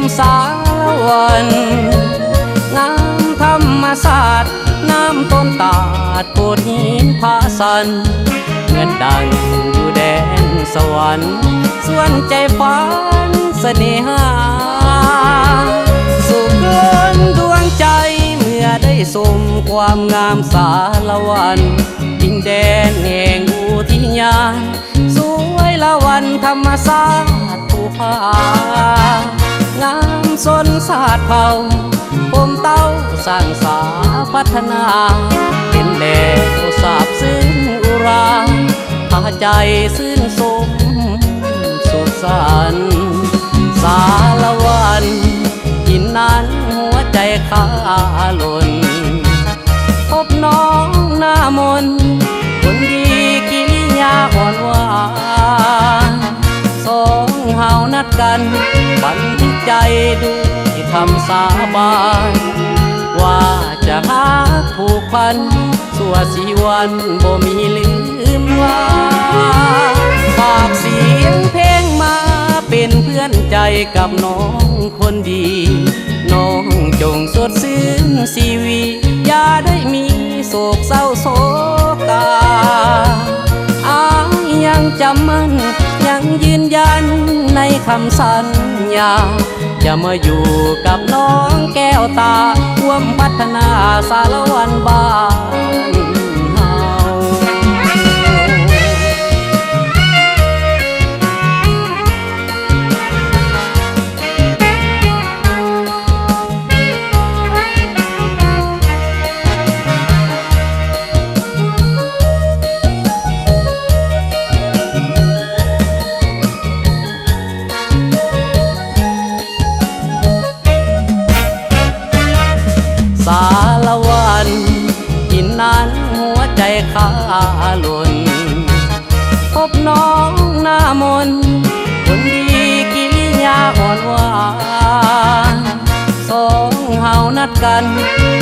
ำสารวันงามธรรมศาสตร์งามต้นตาดโขดหินผาสันเหมือนดังอยู่แดนสวรรค์ส่วนใจฝันเสน่หาสุขเกินดวงใจเมื่อได้สมความงามสารวันดินแดนแห่งอุทยานสวยละวันธรรมศาสตร์ภูผางามสนศาสตร์เผ่าปมเต้าสร้างสาพัฒนาเป็นแหล่งสาบซึ้งอุราพาใจซึ้งสมสุขสันต์สารวันกินนั้นหัวใจขาหล่นพบน้องหน้ามนคนดีกิริยาอ่อนหวานสองเฮานัดกันบันทึกใจด้วยคำสาบานว่าจะหาผูกพันชั่วชีวันบ่มีลืมว่าฝากเสียงเพลงมาเป็นเพื่อนใจกับน้องคนดีน้องจงสดชื่นชีวิตอย่าได้มีโศกเศร้าโศกายังจำมั่นยังยืนยันในคำสัญญาจะมาอยู่กับน้องแก้วตาร่วมพัฒนาสารวันบ้านเฮาสารวันกินนั้นหัวใจขาหล่นพบน้องหน้ามนคนดีกิริยาอ่อนหวานสองเฮานัดกัน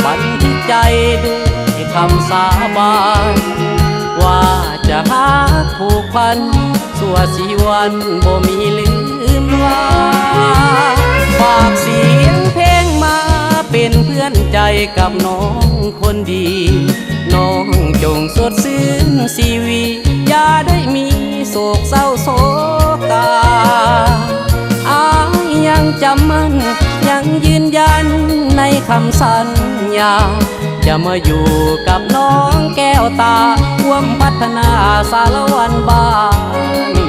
บันทึกใจด้วยคำสาบานว่าจะหาผูกพันชั่วชีวันบ่มีลืมว่าฝากเสียงเพลงมาเป็นเพื่อนใจกับน้องคนดีน้องจงสดชื่นชีวิตอย่าได้มีโศกเศร้าโศกายังจำมั่นยังยืนยันในคำสัญญาจะมาอยู่กับน้องแก้วตาร่วมพัฒนาสารวันบ้าน